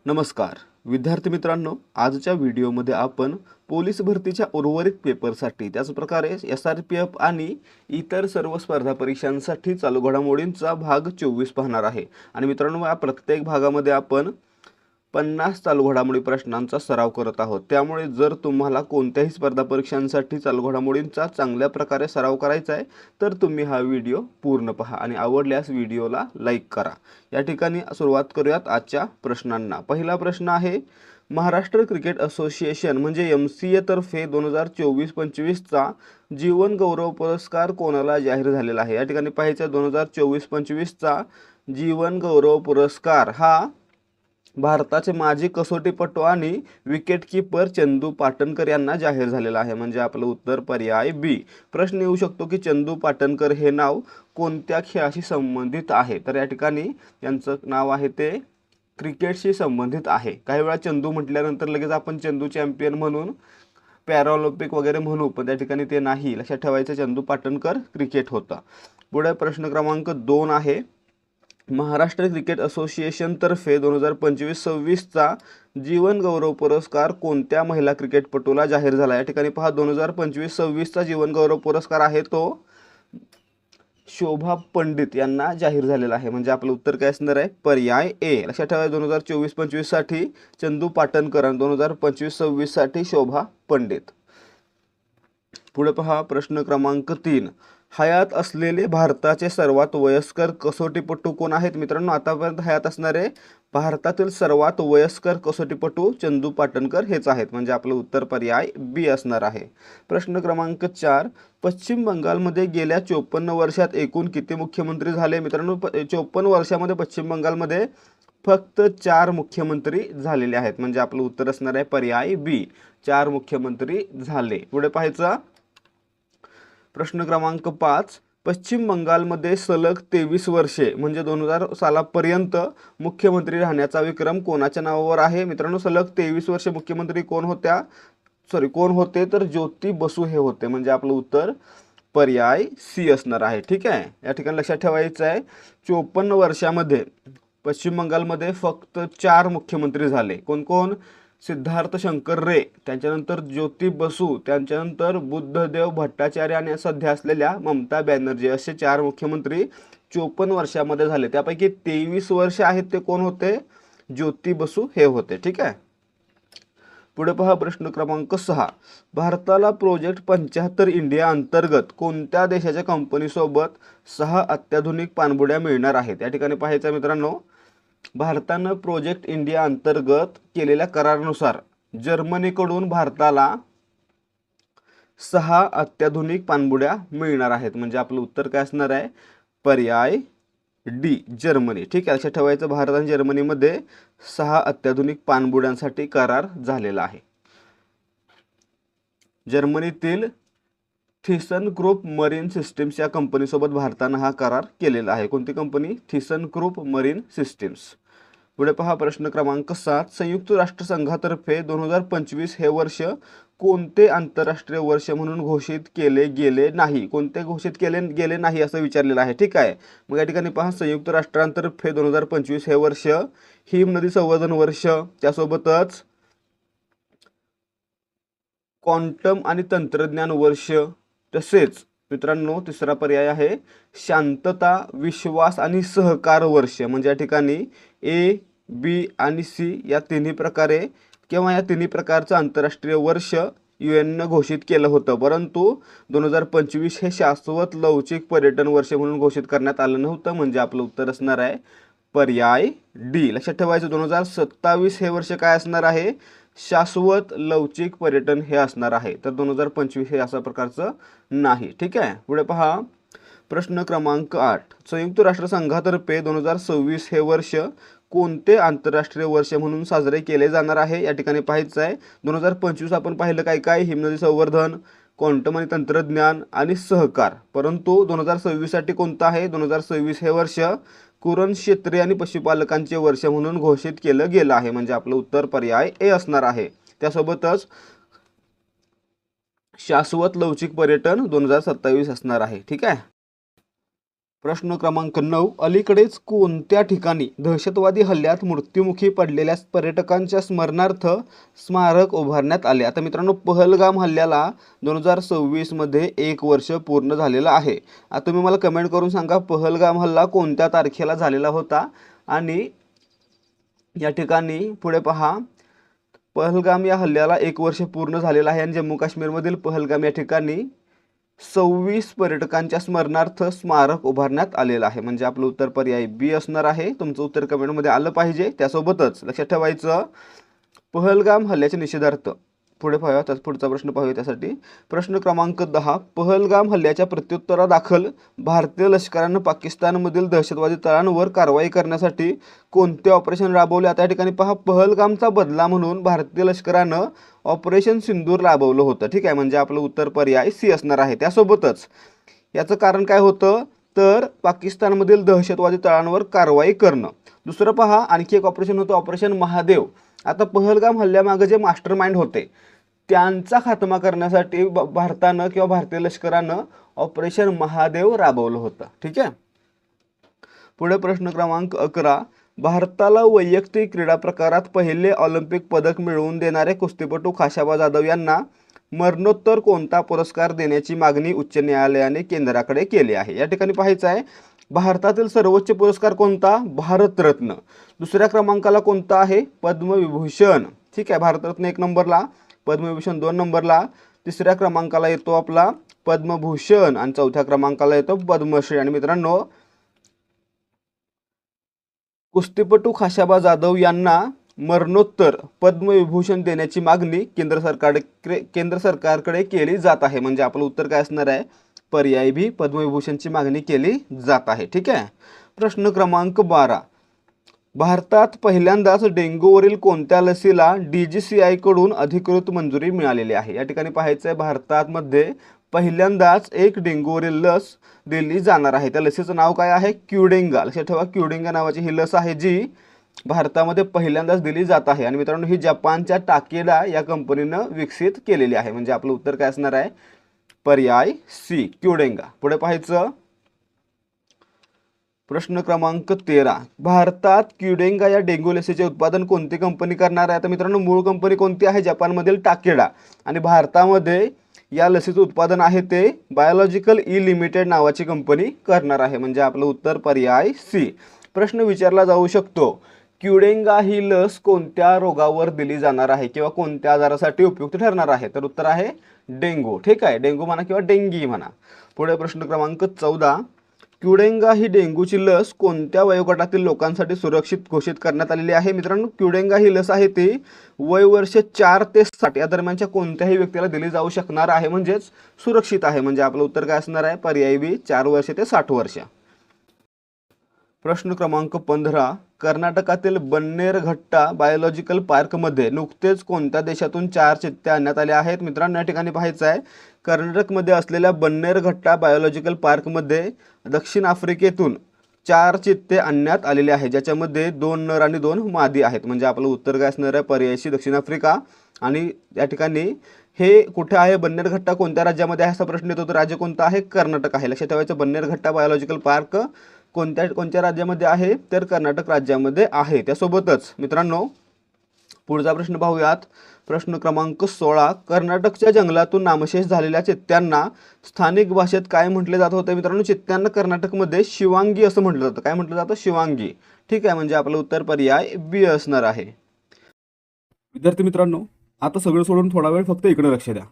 नमस्कार विद्यार्थी मित्रांनो, आजच्या व्हिडिओमध्ये आपण पोलीस भरतीच्या उर्वरित पेपरसाठी त्याच प्रकारे SRPF आणि इतर सर्व स्पर्धा परीक्षांसाठी चालू घडामोडींचा भाग 24 पाहणार आहे। आणि मित्रांनो, या प्रत्येक भागामध्ये आपण 50 चालू घडामोडी प्रश्नांचा सराव करत आहोत। त्यामुळे जर तुम्हाला कोणत्याही स्पर्धा परीक्षांसाठी चालू घडामोडींचा चांगल्या प्रकारे सराव करायचा आहे तर तुम्ही हा व्हिडिओ पूर्ण पहा आणि आवडल्यास व्हिडिओला लाईक करा। या ठिकाणी सुरुवात करूयात आजच्या प्रश्नांना। पहिला प्रश्न आहे, महाराष्ट्र क्रिकेट असोसिएशन म्हणजे MCA तर्फे 2024-25 चा जीवन गौरव पुरस्कार कोणाला जाहीर झालेला आहे। या ठिकाणी पाहायचं 2024-25 चा जीवन गौरव पुरस्कार हा भारताचे माजी कसोटीपटू आणि विकेटकीपर चंदू पाटणकर यांना जाहीर झालेला आहे। म्हणजे आपलं उत्तर पर्याय बी। प्रश्न येऊ शकतो की चंदू पाटणकर हे नाव कोणत्या खेळाशी संबंधित आहे। तर या ठिकाणी यांचं नाव आहे ते क्रिकेटशी संबंधित आहे। काही वेळा चंदू म्हटल्यानंतर लगेच आपण चंदू चॅम्पियन म्हणून पॅराऑलिम्पिक वगैरे म्हणू, पण त्या ठिकाणी ते नाही, लक्षात ठेवायचं चंदू पाटणकर क्रिकेट होता। पुढे प्रश्न क्रमांक 2 आहे, महाराष्ट्र क्रिकेट असोसिएशन तर्फे 2025-26 चा जीवन गौरव पुरस्कार कोणत्या महिला क्रिकेटपटूला जाहीर झाला। या ठिकाणी पहा 2025-26 चा जीवन गौरव पुरस्कार आहे तो शोभा पंडित यांना जाहीर झालेला आहे। म्हणजे आपलं उत्तर काय असणार आहे, पर्याय ए। लक्षात ठेवा 2024-25 साठी चंदू पाटणकर आणि 2025-26 साठी शोभा पंडित। पुढे पहा प्रश्न क्रमांक 3, हयात असलेले भारताचे सर्वात वयस्कर कसोटीपटू कोण आहेत। मित्रांनो, आतापर्यंत हयात असणारे भारतातील सर्वात वयस्कर कसोटीपटू चंदू पाटणकर हेच आहेत। म्हणजे आपलं उत्तर पर्याय बी असणार आहे। प्रश्न क्रमांक 4, पश्चिम बंगालमध्ये गेल्या 54 वर्षात एकूण किती मुख्यमंत्री झाले। मित्रांनो, 54 वर्षामध्ये पश्चिम बंगालमध्ये फक्त 4 मुख्यमंत्री झालेले आहेत। म्हणजे आपलं उत्तर असणार आहे पर्याय बी, 4 मुख्यमंत्री झाले। पुढे पाहायचा प्रश्न क्रमांक 5, पश्चिम बंगालमध्ये सलग 23 वर्षे म्हणजे 2000 सालापर्यंत मुख्यमंत्री राहण्याचा विक्रम कोणाच्या नावावर आहे। मित्रांनो, सलग 23 वर्षे मुख्यमंत्री कोण होते तर ज्योती बसू हे होते। म्हणजे आपलं उत्तर पर्याय सी असणार आहे। ठीक आहे, या ठिकाणी लक्षात ठेवायचं आहे 54 वर्षामध्ये पश्चिम बंगालमध्ये फक्त 4 मुख्यमंत्री झाले। कोण कोण, सिद्धार्थ शंकर रे, त्यांच्यानंतर ज्योती बसू, त्यांच्यानंतर बुद्धदेव भट्टाचार्य आणि सध्या असलेल्या ममता बॅनर्जी, असे 4 मुख्यमंत्री 54 वर्षामध्ये झाले। त्यापैकी 23 वर्ष आहेत ते कोण होते, ज्योती बसू हे होते। ठीक आहे, पुढे पहा प्रश्न क्रमांक 6, भारताला प्रोजेक्ट 75 इंडिया अंतर्गत कोणत्या देशाच्या कंपनीसोबत 6 अत्याधुनिक पाणबुड्या मिळणार आहेत। या ठिकाणी पाहायचं मित्रांनो, भारतानं प्रोजेक्ट इंडिया अंतर्गत केलेल्या करारानुसार जर्मनीकडून भारताला 6 अत्याधुनिक पाणबुड्या मिळणार आहेत। म्हणजे आपलं उत्तर काय असणार आहे, पर्याय डी, जर्मनी। ठीक आहे, लक्षात ठेवायचं भारत आणि जर्मनीमध्ये 6 अत्याधुनिक पाणबुड्यांसाठी करार झालेला आहे। जर्मनीतील थिसन ग्रुप मरीन सिस्टीम्स या कंपनीसोबत भारतानं हा करार केलेला आहे। कोणती कंपनी, थिसन ग्रुप मरीन सिस्टीम्स। पुढे पहा प्रश्न क्रमांक 7, संयुक्त राष्ट्रसंघातर्फे 2025 हे वर्ष कोणते आंतरराष्ट्रीय वर्ष म्हणून घोषित केले गेले नाही। कोणते घोषित केले गेले नाही असं विचारलेलं आहे। ठीक आहे, मग या ठिकाणी पहा संयुक्त राष्ट्रांतर्फे 2025 हे वर्ष हिमनदी संवर्धन वर्ष, त्यासोबतच क्वांटम आणि तंत्रज्ञान वर्ष, तसेच मित्रांनो तिसरा पर्याय आहे शांतता, विश्वास आणि सहकार वर्ष। म्हणजे या ठिकाणी ए, बी आणि सी या तिन्ही प्रकारे किंवा या तिन्ही प्रकारचं आंतरराष्ट्रीय वर्ष UN घोषित केलं होतं, परंतु 2025 हे शाश्वत लवचिक पर्यटन वर्ष म्हणून घोषित करण्यात आलं नव्हतं। म्हणजे आपलं उत्तर असणार आहे पर्याय डी। लक्षात ठेवायचं 2027 हे वर्ष काय असणार आहे, शाश्वत लवचिक पर्यटन हे असणार आहे। तर 2025 हे अशा प्रकारचं नाही। ठीक आहे, पुढे पहा प्रश्न क्रमांक 8, संयुक्त राष्ट्रसंघातर्फे 2026 हे वर्ष कोणते आंतरराष्ट्रीय वर्ष म्हणून साजरे केले जाणार आहे। या ठिकाणी पाहायचं आहे 2025 आपण पाहिलं काय काय, हिमनदी संवर्धन, क्वांटम आणि तंत्रज्ञान आणि सहकार, परंतु 2026 साठी कोणतं आहे, 2026 हे वर्ष कुरण क्षेत्रीय आणि पशुपालकांचे वर्ष म्हणून घोषित केलं गेलं आहे। म्हणजे आपलं उत्तर पर्याय ए असणार आहे। त्यासोबतच शाश्वत लवचिक पर्यटन 2027 असणार आहे। ठीक आहे, प्रश्न क्रमांक 9, अलीकडेच कोणत्या ठिकाणी दहशतवादी हल्ल्यात मृत्युमुखी पडलेल्या पर्यटकांच्या स्मरणार्थ स्मारक उभारण्यात आले? आता मित्रांनो, पहलगाम हल्ल्याला 2026 मध्ये 1 वर्ष पूर्ण झालेलं आहे. आता तुम्ही मला कमेंट करून सांगा, पहलगाम हल्ला कोणत्या तारखेला झालेला होता? आणि या ठिकाणी पुढे पहा, पहलगाम या हल्ल्याला 1 वर्ष पूर्ण झालेलं आहे आणि जम्मू काश्मीरमधील पहलगाम या ठिकाणी 26 पर्यटकांच्या स्मरणार्थ स्मारक उभारण्यात आलेलं आहे. म्हणजे आपलं उत्तर पर्याय बी असणार आहे. तुमचं उत्तर कमेंटमध्ये आलं पाहिजे. त्यासोबतच लक्षात ठेवायचं, पहलगाम हल्ल्याच्या निषेधार्थ पुढे पाहूया, पुढचा प्रश्न पाहूया. त्यासाठी प्रश्न क्रमांक 10, पहलगाम हल्ल्याच्या प्रत्युत्तरादाखल भारतीय लष्करानं पाकिस्तानमधील दहशतवादी तळांवर कारवाई करण्यासाठी कोणते ऑपरेशन राबवले? आता या ठिकाणी पहा, पहलगामचा बदला म्हणून भारतीय लष्करानं ऑपरेशन सिंदूर राबवलं होतं. ठीक आहे, म्हणजे आपलं उत्तर पर्याय सी असणार आहे. त्यासोबतच याचं कारण काय होतं, तर पाकिस्तानमधील दहशतवादी तळांवर कारवाई करणं. दुसरं पहा, आणखी एक ऑपरेशन होतं, ऑपरेशन महादेव. आता पहलगाम हल्ल्यामागे जे मास्टर माइंड होते त्यांचा खात्मा करण्यासाठी भारतानं किंवा भारतीय लष्करानं ऑपरेशन महादेव राबवलं होतं. ठीक आहे. पुढे प्रश्न क्रमांक 11, भारताला वैयक्तिक क्रीडा प्रकारात पहिले ऑलिम्पिक पदक मिळवून देणारे कुस्तीपटू खाशाबा जाधव यांना मरणोत्तर कोणता पुरस्कार देण्याची मागणी उच्च न्यायालयाने केंद्राकडे केली आहे? या ठिकाणी पाहायचं आहे, भारतातील सर्वोच्च पुरस्कार कोणता? भारतरत्न. दुसऱ्या क्रमांकाला कोणता आहे? पद्मविभूषण. ठीक आहे, भारतरत्न 1 नंबरला, पद्मविभूषण 2 नंबरला, तिसऱ्या क्रमांकाला येतो आपला पद्मभूषण आणि चौथ्या क्रमांकाला येतो पद्मश्री. आणि मित्रांनो, कुस्तीपटू खाशाबा जाधव यांना मरणोत्तर पद्मविभूषण देण्याची मागणी केंद्र सरकारकडे केली जात आहे. म्हणजे आपलं उत्तर काय असणार आहे? पर्याय बी, पद्मविभूषणची मागणी केली जात आहे. ठीक आहे. प्रश्न क्रमांक 12, भारतात पहिल्यांदाच डेंग्यूवरील कोणत्या लसीला DGCI कडून अधिकृत मंजुरी मिळालेली आहे? या ठिकाणी पाहायचं आहे, भारतामध्ये पहिल्यांदाच एक डेंग्यूवरील लस दिली जाणार आहे. त्या लसीचं नाव काय आहे? क्युडेंगा. लक्षात ठेवा, क्युडेंगा नावाची ही लस आहे जी भारतामध्ये पहिल्यांदाच दिली जात आहे. आणि मित्रांनो, ही जपानच्या टाकेडा या कंपनीनं विकसित केलेली आहे. म्हणजे आपलं उत्तर काय असणार आहे? पर्याय सी, क्युडेंगा. पुढे पाहायचं, प्रश्न क्रमांक 13, भारतात क्युडेंगा या डेंग्यू लसीचे उत्पादन कोणती कंपनी करणार आहे? तर मित्रांनो, मूळ कंपनी कोणती आहे? जपानमधील टाकेडा. आणि भारतामध्ये या लसीचं उत्पादन आहे ते बायोलॉजिकल ई लिमिटेड नावाची कंपनी करणार आहे. म्हणजे आपलं उत्तर पर्याय सी. प्रश्न विचारला जाऊ शकतो, क्युडेंगा ही लस कोणत्या रोगावर दिली जाणार आहे किंवा कोणत्या आजारासाठी उपयुक्त ठरणार आहे? तर उत्तर आहे डेंगू. ठीक आहे, डेंगू म्हणा किंवा डेंगी म्हणा. पुढे प्रश्न क्रमांक 14, क्युडेंगा ही डेंग्यूची लस कोणत्या वयोगटातील लोकांसाठी सुरक्षित घोषित करण्यात आलेली आहे? मित्रांनो, क्युडेंगा ही लस आहे ती वयवर्ष 4 ते 60 या दरम्यानच्या कोणत्याही व्यक्तीला दिली जाऊ शकणार आहे, म्हणजेच सुरक्षित आहे. म्हणजे आपलं उत्तर काय असणार आहे? पर्याय बी, 4 वर्ष ते 60 वर्ष. प्रश्न क्रमांक 15, कर्नाटकातील बन्नेरघट्टा बायोलॉजिकल पार्कमध्ये नुकतेच कोणत्या देशातून 4 चित्ते आणण्यात आले आहेत? मित्रांनो, या ठिकाणी पाहायचं आहे, कर्नाटकमध्ये असलेल्या बन्नेरघट्टा बायोलॉजिकल पार्कमध्ये दक्षिण आफ्रिकेतून 4 चित्ते आणण्यात आलेले आहेत, ज्याच्यामध्ये 2 नर आणि 2 मादी आहेत. म्हणजे आपलं उत्तर काय असणार आहे? पर्याय सी, दक्षिण आफ्रिका. आणि या ठिकाणी हे कुठे आहे? बन्नेरघट्टा कोणत्या राज्यामध्ये आहे असा प्रश्न येतो, तर राज्य कोणतं आहे? कर्नाटक आहे. लक्षात ठेवायचं, बन्नेरघट्टा बायोलॉजिकल पार्क कोणत्या राज्यामध्ये आहे? तर कर्नाटक राज्यामध्ये आहे. त्यासोबतच मित्रांनो, पुढचा प्रश्न पाहूयात. प्रश्न क्रमांक 16, कर्नाटकच्या जंगलातून नामशेष झालेल्या चित्त्यांना स्थानिक भाषेत काय म्हटले जात होते? मित्रांनो, चित्त्यांना कर्नाटकमध्ये शिवांगी असं म्हटलं जातं. काय म्हटलं जातं? शिवांगी. ठीक आहे, म्हणजे आपलं उत्तर पर्याय बी असणार आहे. विद्यार्थी मित्रांनो, आता सगळं सोडून थोडा वेळ फक्त इकडे लक्ष द्या.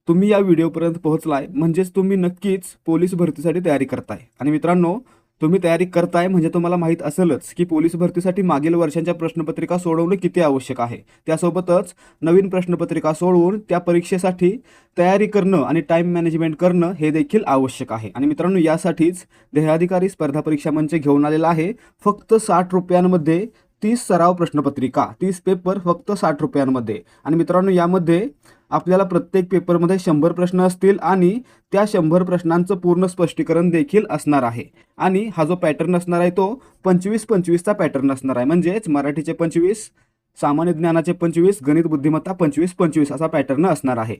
तुम्ही या व्हिडिओपर्यंत पोहोचलाय म्हणजेच तुम्ही नक्कीच पोलीस भरतीसाठी तयारी करताय. आणि मित्रांनो, तुम्ही तयारी करताय म्हणजे तुम्हाला माहीत असेलच की पोलीस भरतीसाठी मागील वर्षांच्या प्रश्नपत्रिका सोडवणे किती आवश्यक आहे. त्यासोबतच नवीन प्रश्नपत्रिका सोडवून त्या परीक्षेसाठी तयारी करणं आणि टाईम मॅनेजमेंट करणं हे देखील आवश्यक आहे. आणि मित्रांनो, यासाठीच देहाधिकारी स्पर्धा परीक्षा मंच घेऊन आलेला आहे. फक्त 60 रुपयांमध्ये 30 सराव प्रश्नपत्रिका, 30 पेपर फक्त 60 रुपयांमध्ये. आणि मित्रांनो, यामध्ये आपल्याला प्रत्येक पेपरमध्ये 100 प्रश्न असतील आणि त्या 100 प्रश्नांचं पूर्ण स्पष्टीकरण देखील असणार आहे. आणि हा जो पॅटर्न असणार आहे तो 25-25चा पॅटर्न असणार आहे. म्हणजेच मराठीचे 25, सामान्य ज्ञानाचे 25, गणित बुद्धिमत्ता 25-25 असा पॅटर्न असणार आहे.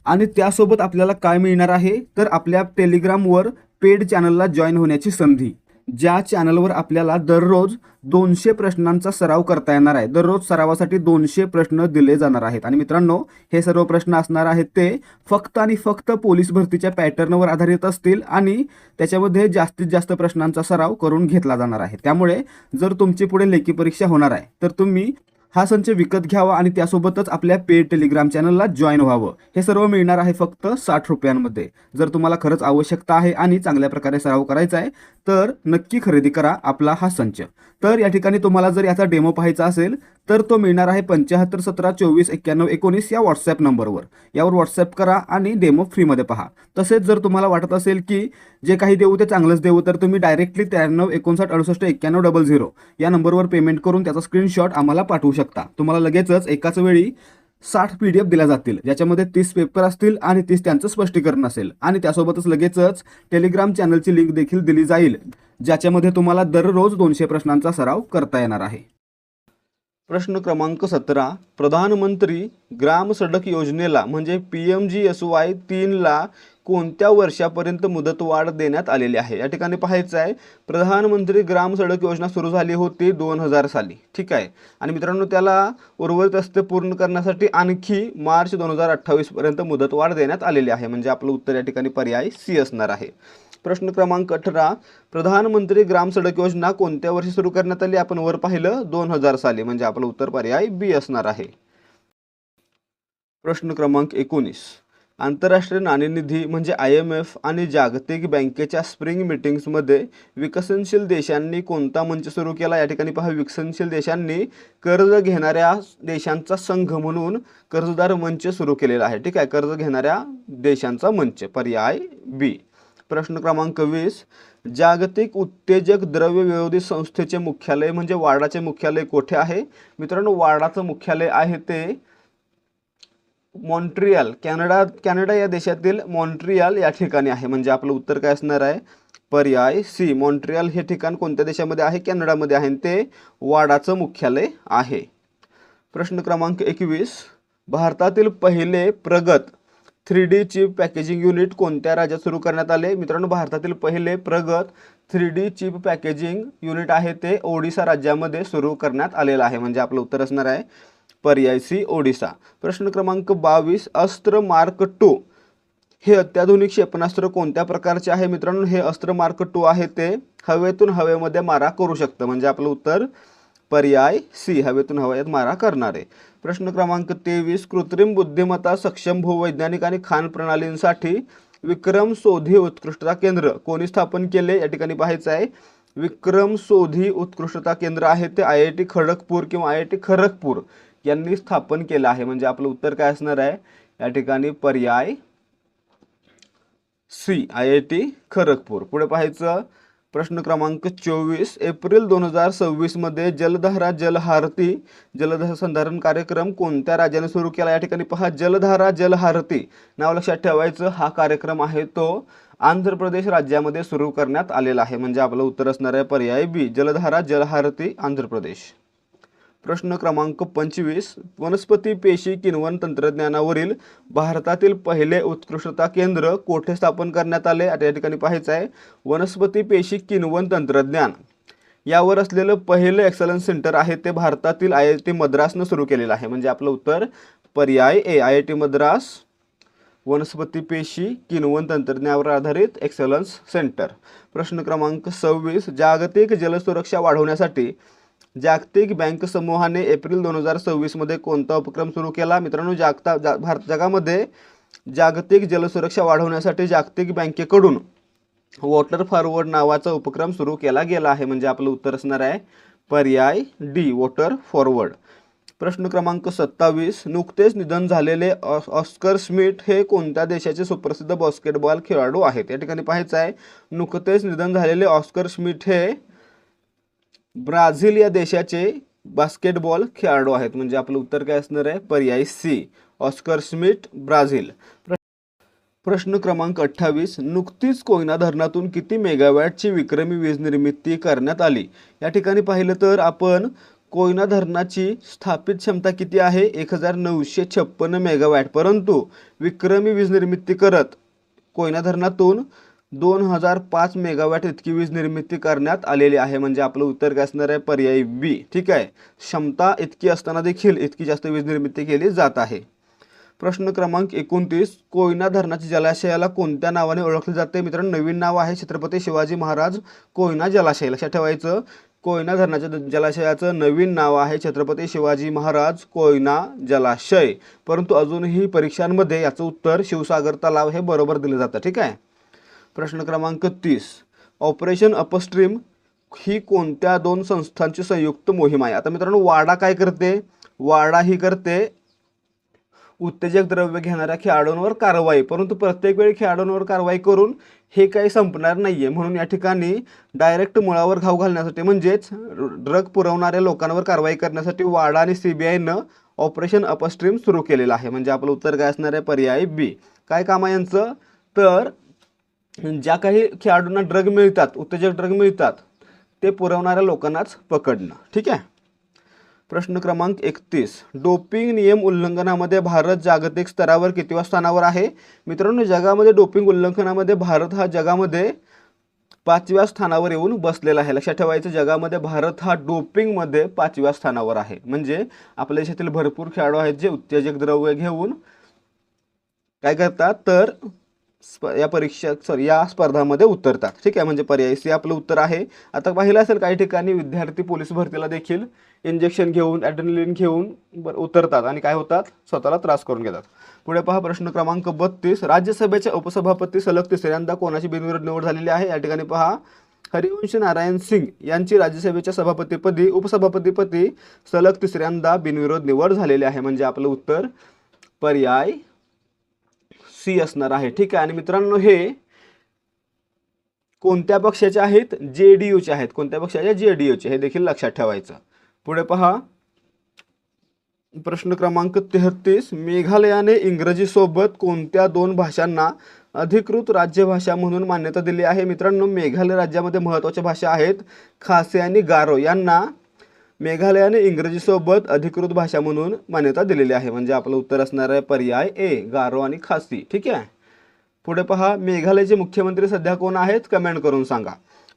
आणि त्यासोबत आपल्याला काय मिळणार आहे, तर आपल्या टेलिग्रामवर पेड चॅनलला जॉईन होण्याची संधी, ज्या चॅनलवर आपल्याला दररोज 200 प्रश्नांचा सराव करता येणार आहे. दररोज सरावासाठी 200 प्रश्न दिले जाणार आहेत. आणि मित्रांनो, हे सर्व प्रश्न असणार आहेत ते फक्त आणि फक्त पोलीस भरतीच्या पॅटर्नवर आधारित असतील आणि त्याच्यामध्ये जास्तीत जास्त प्रश्नांचा सराव करून घेतला जाणार आहे. त्यामुळे जर तुमची पुढे लेखी परीक्षा होणार आहे तर तुम्ही हा संच विकत घ्यावा आणि त्यासोबतच आपल्या पेड टेलिग्राम चॅनलला जॉईन व्हावं. हे सर्व मिळणार आहे फक्त 60 रुपयांमध्ये. जर तुम्हाला खरंच आवश्यकता आहे आणि चांगल्या प्रकारे सराव करायचा आहे तर नक्की खरेदी करा आपला हा संच. तर या ठिकाणी तुम्हाला जर याचा डेमो पाहायचा असेल तर तो मिळणार आहे 75 17 24 91 19 या व्हॉट्सॲप नंबरवर. यावर व्हॉट्सॲप करा आणि डेमो फ्रीमध्ये पहा. तसेच जर तुम्हाला वाटत असेल की जे काही देऊ ते चांगलंच देऊ तर तुम्ही डायरेक्टली 93 59 68 91 00 या नंबरवर पेमेंट करून त्याचा स्क्रीनशॉट आम्हाला पाठवू शकता. तुम्हाला लगेचच एकाच वेळी 60 PDF दिल्या जातील, ज्याच्यामध्ये 30 पेपर असतील आणि 30 त्यांचं स्पष्टीकरण असेल. आणि त्यासोबतच लगेचच टेलिग्राम चॅनलची लिंक देखील दिली जाईल, ज्याच्यामध्ये तुम्हाला दररोज 200 प्रश्नांचा सराव करता येणार आहे. प्रश्न क्रमांक 17. प्रधानमंत्री ग्राम सडक योजनेला म्हणजे PMGSY 3 ला कोणत्या वर्षापर्यंत मुदतवाढ देण्यात आलेली आहे? या ठिकाणी पाहायचं आहे, प्रधानमंत्री ग्राम सडक योजना सुरू झाली होती 2000 साली. ठीक आहे. आणि मित्रांनो, त्याला उर्वरित रस्ते पूर्ण करण्यासाठी आणखी मार्च 2028 पर्यंत मुदतवाढ देण्यात आलेली आहे. म्हणजे आपलं उत्तर या ठिकाणी पर्याय C असणार आहे. प्रश्न क्रमांक 18. प्रधानमंत्री ग्राम सडक योजना कोणत्या वर्षी सुरू करण्यात आली? आपण वर पाहिलं 2000 साली. म्हणजे आपलं उत्तर पर्याय B असणार आहे. प्रश्न क्रमांक 19. आंतरराष्ट्रीय नाणेनिधी म्हणजे IMF आणि जागतिक बँकेच्या स्प्रिंग मीटिंग्समध्ये विकसनशील देशांनी कोणता मंच सुरू केला? या ठिकाणी पहा, विकसनशील देशांनी कर्ज घेणाऱ्या देशांचा संघ म्हणून कर्जदार मंच सुरू केलेला आहे. ठीक आहे. कर्ज घेणाऱ्या देशांचा मंच, पर्याय B. प्रश्न क्रमांक 20. जागतिक उत्तेजक द्रव्य विरोधी संस्थेचे मुख्यालय म्हणजे वाडाचे मुख्यालय कोठे आहे? मित्रांनो, वाडाचं मुख्यालय आहे ते मॉन्ट्रियल, कॅनडा या देशातील मॉन्ट्रियल या ठिकाणी आहे. म्हणजे आपलं उत्तर काय असणार आहे? पर्याय C. मॉन्ट्रियल हे ठिकाण कोणत्या देशामध्ये आहे? कॅनडामध्ये आहे. ते वाडाचं मुख्यालय आहे. प्रश्न क्रमांक 21. भारतातील पहिले प्रगत 3D चिप पॅकेजिंग युनिट कोणत्या राज्यात सुरू करण्यात आले? मित्रांनो, भारतातील पहिले प्रगत 3D चिप पॅकेजिंग युनिट आहे ते ओडिशा राज्यामध्ये सुरू करण्यात आलेलं आहे. म्हणजे आपलं उत्तर असणार आहे पर्याय C. ओडिशा. प्रश्न क्रमांक 22. अस्त्र मार्क 2 हे अत्याधुनिक क्षेपणास्त्र कोणत्या प्रकारचे आहे? मित्रांनो, हे अस्त्र मार्क 2 आहे ते हवेतून हवेमध्ये मारा करू शकतं. म्हणजे आपलं उत्तर पर्याय C. हवेतून हवेत मारा करणारे. प्रश्न क्रमांक 23. कृत्रिम बुद्धिमत्ता सक्षम भूवैज्ञानिक आणि खाण प्रणालींसाठी विक्रम सोधी उत्कृष्टता केंद्र कोणी स्थापन केले? या ठिकाणी पाहायचं आहे, विक्रम सोधी उत्कृष्टता केंद्र आहे ते IIT खडगपूर किंवा IIT खरगपूर यांनी स्थापन केलं आहे. म्हणजे आपलं उत्तर काय असणार आहे? या ठिकाणी पर्याय C. IIT खरगपूर. पुढे पाहायचं, प्रश्न क्रमांक 24. एप्रिल 2026 मध्ये जलधारा जलहारती जलसंधारण कार्यक्रम कोणत्या राज्याने सुरू केला? या ठिकाणी पहा, जलधारा जलहारती नाव लक्षात ठेवायचं. हा कार्यक्रम आहे तो आंध्र प्रदेश राज्यामध्ये सुरू करण्यात आलेला आहे. म्हणजे आपलं उत्तर असणार आहे पर्याय B. जलधारा जलहारती आंध्र प्रदेश. प्रश्न क्रमांक 25. वनस्पती पेशी किण्वन तंत्रज्ञानावरील भारतातील पहिले उत्कृष्टता केंद्र कोठे स्थापन करण्यात आले? या ठिकाणी पाहायचं आहे, वनस्पती पेशी किण्वन तंत्रज्ञान यावर असलेलं पहिलं एक्सलन्स सेंटर आहे ते भारतातील IIT मद्रासनं सुरू केलेलं आहे. म्हणजे आपलं उत्तर पर्याय A. IIT मद्रास वनस्पती पेशी किण्वन तंत्रज्ञानावर आधारित एक्सलन्स सेंटर. प्रश्न क्रमांक 26. जागतिक जलसुरक्षा वाढवण्यासाठी जागतिक बँक समूहाने एप्रिल 2026 मध्ये कोणता उपक्रम सुरू केला? मित्रांनो, जगामध्ये जागतिक जलसुरक्षा वाढवण्यासाठी जागतिक बँकेकडून वॉटर फॉरवर्ड नावाचा उपक्रम सुरू केला गेला आहे. म्हणजे आपलं उत्तर असणार आहे पर्याय D. Water forward. प्रश्न क्रमांक 27. नुकतेच निधन झालेले ऑस्कर स्मिथ हे कोणत्या देशाचे सुप्रसिद्ध बास्केटबॉल खेळाडू आहेत? या ठिकाणी पाहायचं आहे, नुकतेच निधन झालेले ऑस्कर स्मिथ हे ब्राझील या देशाचे बास्केटबॉल खेळाडू आहेत. म्हणजे आपलं उत्तर काय असणार आहे? पर्याय C. Oscar Smith, Brazil. प्रश्न क्रमांक 28. नुकतीच कोयना धरणातून किती मेगावॅटची विक्रमी वीज निर्मिती करण्यात आली? या ठिकाणी पाहिलं तर आपण कोयना धरणाची स्थापित क्षमता किती आहे? 1956 मेगावॅट. परंतु विक्रमी वीज निर्मिती करत कोयना धरणातून 2005 मेगावॅट इतकी वीज निर्मिती करण्यात आलेली आहे. म्हणजे आपलं उत्तर काय असणार आहे? पर्याय बी. ठीक आहे, क्षमता इतकी असताना देखील इतकी जास्त वीज निर्मिती केली जात आहे. प्रश्न क्रमांक 29, कोयना धरणाच्या जलाशयाला कोणत्या नावाने ओळखले जाते? मित्रांनो, नवीन नाव आहे छत्रपती शिवाजी महाराज कोयना जलाशय. लक्षात ठेवायचं, कोयना धरणाच्या जलाशयाचं नवीन नाव आहे छत्रपती शिवाजी महाराज कोयना जलाशय. परंतु अजूनही परीक्षांमध्ये याचं उत्तर शिवसागर तलाव हे बरोबर दिलं जातं. ठीक आहे. प्रश्न क्रमांक 30, ऑपरेशन अपस्ट्रीम ही कोणत्या दोन संस्थांची संयुक्त मोहीम आहे? आता मित्रांनो, वाडा काय करते? वाडा ही करते उत्तेजक द्रव्य घेणाऱ्या खेळाडूंवर कारवाई. परंतु प्रत्येक वेळी खेळाडूंवर कारवाई करून हे काही संपणार नाहीये. म्हणून या ठिकाणी डायरेक्ट मुळावर घाव घालण्यासाठी म्हणजेच ड्रग पुरवणाऱ्या लोकांवर कारवाई करण्यासाठी वाडा आणि सीबीआयनं ऑपरेशन अपस्ट्रीम सुरू केलेलं आहे. म्हणजे आपलं उत्तर काय असणार आहे? पर्याय बी. काय काम आहे यांचं? तर ज्या काही खेळाडूंना ड्रग मिळतात, उत्तेजक ड्रग मिळतात, ते पुरवणाऱ्या लोकांनाच पकडणं. ठीक आहे. प्रश्न क्रमांक 31, डोपिंग नियम उल्लंघनामध्ये भारत जागतिक स्तरावर कितव्या स्थानावर आहे? मित्रांनो, जगामध्ये डोपिंग उल्लंघनामध्ये भारत हा जगामध्ये 5व्या स्थानावर येऊन बसलेला आहे. लक्षात ठेवायचं, जगामध्ये भारत हा डोपिंगमध्ये 5व्या स्थानावर आहे. म्हणजे आपल्या देशातील भरपूर खेळाडू आहेत जे उत्तेजक द्रव्य घेऊन काय करतात, तर या स्पर्धामध्ये उतरतात. ठीक आहे, म्हणजे पर्याय सी आपलं उत्तर आहे. आता पाहिलं असेल काही ठिकाणी विद्यार्थी पोलीस भरतीला देखील इंजेक्शन घेऊन, ॲड्रेनलिन घेऊन उतरतात आणि काय होतात, स्वतःला त्रास करून घेतात. पुढे पहा प्रश्न क्रमांक 32, राज्यसभेच्या उपसभापती सलग तिसऱ्यांदा कोणाची बिनविरोध निवड झालेली आहे? या ठिकाणी पहा, हरिवंश नारायण सिंग यांची राज्यसभेच्या सभापतीपदी उपसभापतीपदी सलग तिसऱ्यांदा बिनविरोध निवड झालेली आहे. म्हणजे आपलं उत्तर पर्याय सी असणार आहे. ठीक आहे. आणि मित्रांनो, हे कोणत्या पक्षाचे आहेत? JDUचे आहेत. कोणत्या पक्षाचे? JDUचे. हे देखील लक्षात ठेवायचं. पुढे पहा प्रश्न क्रमांक 33, मेघालयाने इंग्रजी सोबत कोणत्या दोन भाषांना अधिकृत राज्यभाषा म्हणून मान्यता दिली आहे? मित्रांनो, मेघालय राज्यामध्ये महत्त्वाच्या भाषा आहेत खासी आणि गारो. यांना मेघालयाने इंग्रजीसोबत अधिकृत भाषा म्हणून मान्यता दिलेली आहे. म्हणजे आपलं उत्तर असणार आहे पर्याय ए, गारो आणि खासी. ठीक आहे. पुढे पहा, मेघालयचे मुख्यमंत्री सध्या कोण आहेत? कमेंट करून सांगा.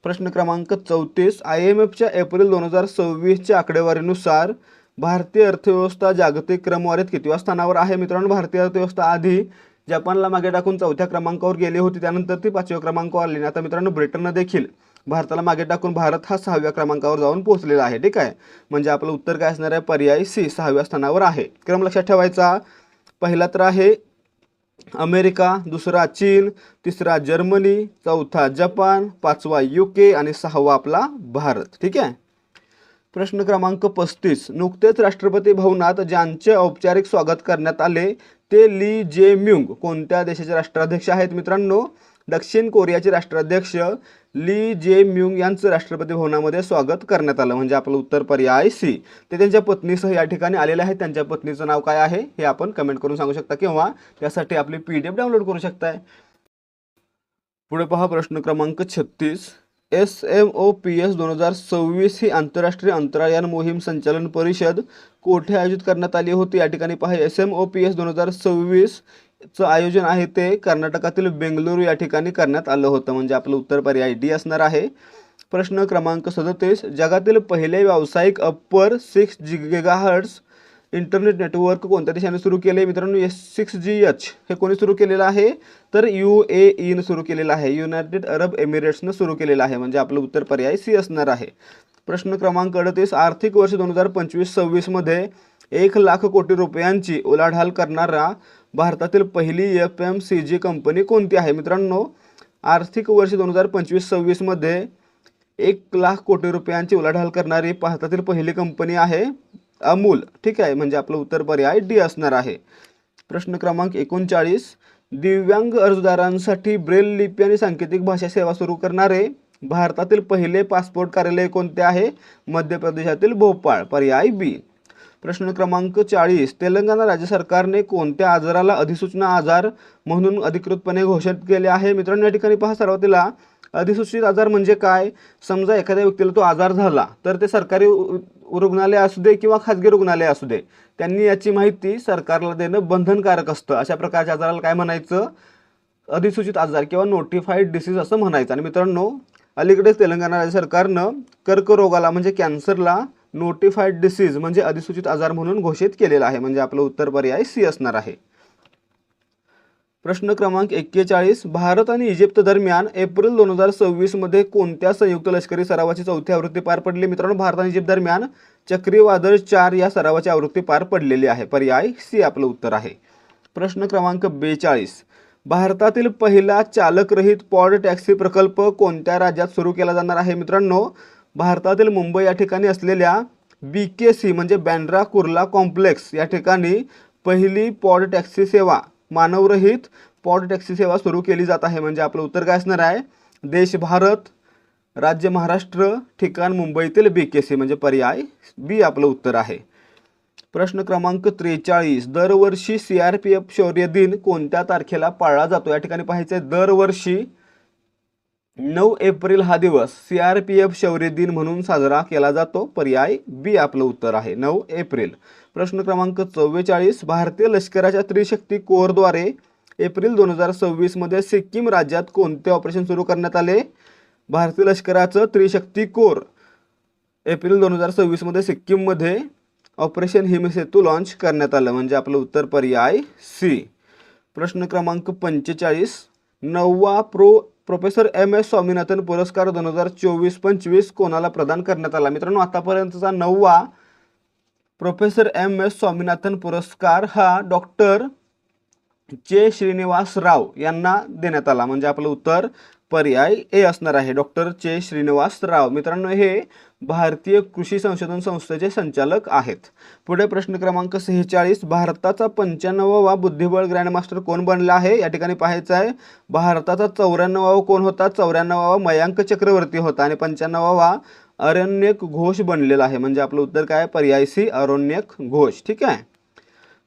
प्रश्न क्रमांक 34, IMFच्या एप्रिल 2026च्या आकडेवारीनुसार भारतीय अर्थव्यवस्था जागतिक क्रमवारीत कितव्या स्थानावर आहे? मित्रांनो, भारतीय अर्थव्यवस्था आधी जपानला मागे टाकून 4थ्या क्रमांकावर गेली होती, त्यानंतर ती 5व्या क्रमांकावर आली. आता मित्रांनो, ब्रिटननं देखील भारताला मागे टाकून भारत हा 6व्या क्रमांकावर जाऊन पोहोचलेला आहे. ठीक आहे. म्हणजे आपलं उत्तर काय असणार आहे? पर्याय सी, 6व्या स्थानावर आहे. क्रम लक्षात ठेवायचा, पहिला तर आहे अमेरिका, दुसरा चीन, तिसरा जर्मनी, चौथा जपान, 5वा UK आणि 6वा आपला भारत. ठीक आहे. प्रश्न क्रमांक 35, नुकतेच राष्ट्रपती भवनात ज्यांचे औपचारिक स्वागत करण्यात आले ते ली जे म्युंग कोणत्या देशाचे राष्ट्राध्यक्ष आहेत? मित्रांनो, दक्षिण कोरियाचे राष्ट्राध्यक्ष ली जे म्युंग यांचं राष्ट्रपती भवनामध्ये स्वागत करण्यात आलं. म्हणजे आपलं उत्तर पर्याय सी. ते त्यांच्या पत्नीसह या ठिकाणी आलेले आहेत. त्यांच्या पत्नीचं नाव काय आहे हे आपण कमेंट करून सांगू शकता किंवा त्यासाठी आपली PDF डाउनलोड करू शकताय. पुढे पहा प्रश्न क्रमांक 36, SMOPS 2026 ही आंतरराष्ट्रीय अंतराळयान मोहीम संचालन परिषद कोठे आयोजित करण्यात आली होती? या ठिकाणी पहा, SMOPS 2026 चं आयोजन आहे ते कर्नाटकातील बेंगलुरू या ठिकाणी करण्यात आलं होतं. म्हणजे आपलं उत्तर पर्याय डी असणार आहे. प्रश्न क्रमांक 37, जगातील पहिले व्यावसायिक अप्पर 6 GHz इंटरनेट नेटवर्क कोणत्या देशाने सुरू केले? मित्रांनो, S6GH हे कोणी सुरू केलेलं आहे? तर UAEनं सुरू केलेलं आहे. युनायटेड अरब एमिरेट्सनं सुरू केलेलं आहे. म्हणजे आपलं उत्तर पर्याय सी असणार आहे. प्रश्न क्रमांक 38, आर्थिक वर्ष 2025-26 मध्ये 1 लाख कोटी रुपयांची उलाढाल करणारा भारतातील पहिली FMCG कंपनी कोणती आहे? मित्रांनो, आर्थिक वर्ष 2025-26 मध्ये 1 लाख कोटी रुपयांची उलाढाल करणारी भारतातील पहिली कंपनी आहे अमूल. ठीक आहे. म्हणजे आपलं उत्तर पर्याय डी असणार आहे. प्रश्न क्रमांक 39, दिव्यांग अर्जदारांसाठी ब्रेल लिपी आणि सांकेतिक भाषा सेवा सुरू करणारे भारतातील पहिले पासपोर्ट कार्यालय कोणते आहे? मध्य प्रदेशातील भोपाळ. पर्याय बी. प्रश्न क्रमांक 40, तेलंगणा राज्य सरकारने कोणत्या आजाराला अधिसूचना आजार म्हणून अधिकृतपणे घोषित केले आहे? मित्रांनो, या ठिकाणी पहा, सर्वातीला अधिसूचित आजार म्हणजे काय? समजा एखाद्या व्यक्तीला तो आजार झाला तर ते सरकारी रुग्णालय असू दे किंवा खाजगी रुग्णालय असू दे, त्यांनी याची माहिती सरकारला देणं बंधनकारक असतं. अशा प्रकारच्या आजाराला काय म्हणायचं? अधिसूचित आजार किंवा नोटिफाईड डिसीज असं म्हणायचं. आणि मित्रांनो, अलीकडेच तेलंगणा राज्य सरकारनं कर्करोगाला म्हणजे कॅन्सरला नोटिफाईड डिसीज म्हणजे अधिसूचित आजार म्हणून घोषित केलेला आहे. म्हणजे आपलं उत्तर पर्याय सी असणार आहे. प्रश्न क्रमांक 41. भारत आणि इजिप्त दरम्यान एप्रिल 2026 मध्ये कोणत्या संयुक्त लष्करी सरावाची चौथी आवृत्ती पार पडली? मित्रांनो, भारत आणि इजिप्त दरम्यान चक्रीवादळ 4 या सरावाची आवृत्ती पार पडलेली आहे. पर्याय सी आपलं उत्तर आहे. प्रश्न क्रमांक 42. भारतातील पहिला चालकरहित पॉड टॅक्सी प्रकल्प कोणत्या राज्यात सुरू केला जाणार आहे? मित्रांनो, भारतातील मुंबई या ठिकाणी असलेल्या BKC म्हणजे बँड्रा कुर्ला कॉम्प्लेक्स या ठिकाणी पहिली पॉड टॅक्सी सेवा, मानवरहित पॉड टॅक्सी सेवा सुरू केली जात आहे. म्हणजे आपलं उत्तर काय असणार आहे? देश भारत, राज्य महाराष्ट्र, ठिकाण मुंबईतील BKC म्हणजे पर्याय बी आपलं उत्तर आहे. प्रश्न क्रमांक 43. दरवर्षी CRPF शौर्य दिन कोणत्या तारखेला पाळला जातो? या ठिकाणी पाहायचं आहे, दरवर्षी 9 एप्रिल हा दिवस CRPF शौर्य दिन म्हणून साजरा केला जातो. पर्याय बी आपलं उत्तर आहे, 9 एप्रिल. प्रश्न क्रमांक 44. भारतीय लष्कराच्या त्रिशक्ती कोरद्वारे एप्रिल 2026 मध्ये सिक्कीम राज्यात कोणते ऑपरेशन सुरू करण्यात आले? भारतीय लष्कराचं त्रिशक्ती कोर एप्रिल 2026 मध्ये सिक्कीममध्ये ऑपरेशन हिमसेतू लॉन्च करण्यात आलं. म्हणजे आपलं उत्तर पर्याय सी. प्रश्न क्रमांक 45. 9वा प्रोफेसर MS स्वामीनाथन पुरस्कार 2024-25 कोणाला प्रदान करण्यात आला? मित्रांनो, आतापर्यंतचा 9वा प्रोफेसर MS स्वामीनाथन पुरस्कार हा डॉक्टर जे श्रीनिवास राव यांना देण्यात आला. म्हणजे आपलं उत्तर पर्याय ए असणार आहे, डॉक्टर जे श्रीनिवास राव. मित्रांनो, हे भारतीय कृषी संशोधन संस्थेचे संचालक आहेत. पुढे प्रश्न क्रमांक 46. भारताचा 95वा बुद्धिबळ ग्रँडमास्टर कोण बनला आहे? या ठिकाणी पाहायचं आहे, भारताचा 94वा कोण होता? 94वा मयांक चक्रवर्ती होता आणि 95वा अरण्यक घोष बनलेला आहे. म्हणजे आपलं उत्तर काय? पर्याय सी, अरण्यक घोष. ठीक आहे.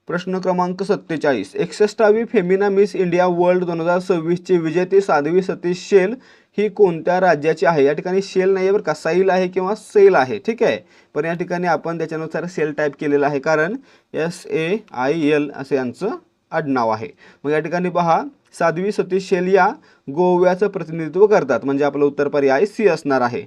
प्रश्न क्रमांक 47. 61वी फेमिना मिस इंडिया वर्ल्ड 2026 ची विजेती साध्वी सतीश शेल ही कोणत्या राज्याची आहे? या ठिकाणी शेल नाही बरं का, साईल आहे किंवा सेल आहे. ठीक आहे, पण या ठिकाणी आपण त्याच्यानुसार सेल टाईप केलेलं आहे, कारण SAIL असे यांचं आडनाव आहे. मग या ठिकाणी पहा, साध्वी सतीश शेल या गोव्याचं प्रतिनिधित्व करतात. म्हणजे आपलं उत्तर पर्याय सी असणार आहे.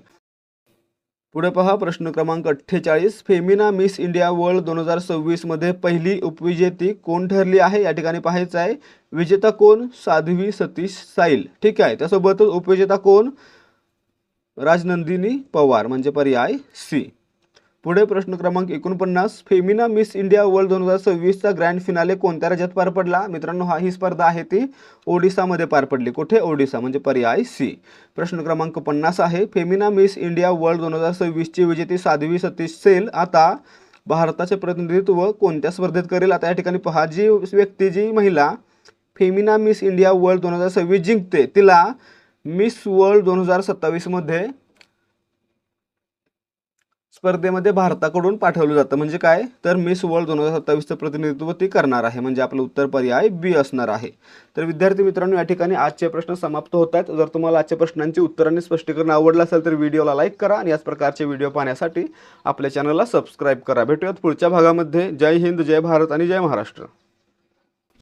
पुढे पहा प्रश्न क्रमांक 48. फेमिना मिस इंडिया वर्ल्ड 2026 मध्ये पहिली उपविजेती कोण ठरली आहे? या ठिकाणी पाहायचं आहे, विजेता कोण? साध्वी सतीश साईल. ठीक आहे, त्यासोबतच उपविजेता कोण? राजनंदिनी पवार. म्हणजे पर्याय सी. पुढे प्रश्न क्रमांक 49. फेमिना मिस इंडिया वर्ल्ड 2026 चा ग्रँड फिनाले कोणत्या राज्यात पार पडला? मित्रांनो, ही स्पर्धा आहे ती ओडिसामध्ये पार पडली. कुठे? ओडिसा. म्हणजे पर्याय सी. प्रश्न क्रमांक 50 आहे, फेमिना मिस इंडिया वर्ल्ड 2026 ची विजेती साध्वी सतीश सेल आता भारताचे प्रतिनिधित्व कोणत्या स्पर्धेत करेल? आता या ठिकाणी पहा, जी व्यक्ती, जी महिला फेमिना मिस इंडिया वर्ल्ड 2026 जिंकते तिला मिस वर्ल्ड 2027 मध्ये स्पर्धेमध्ये भारताकडून पाठवलं जातं. म्हणजे काय? तर मिस वर्ल्ड 2027चं प्रतिनिधित्व ती करणार आहे. म्हणजे आपलं उत्तर पर्याय बी असणार आहे. तर विद्यार्थी मित्रांनो, या ठिकाणी आजचे प्रश्न समाप्त होत आहेत. जर तुम्हाला आजच्या प्रश्नांची उत्तरांनी स्पष्टीकरण आवडलं असेल तर व्हिडिओला लाईक करा आणि याच प्रकारचे व्हिडिओ पाहण्यासाठी आपल्या चॅनलला सबस्क्राईब करा. भेटूयात पुढच्या भागामध्ये. जय हिंद, जय भारत आणि जय महाराष्ट्र.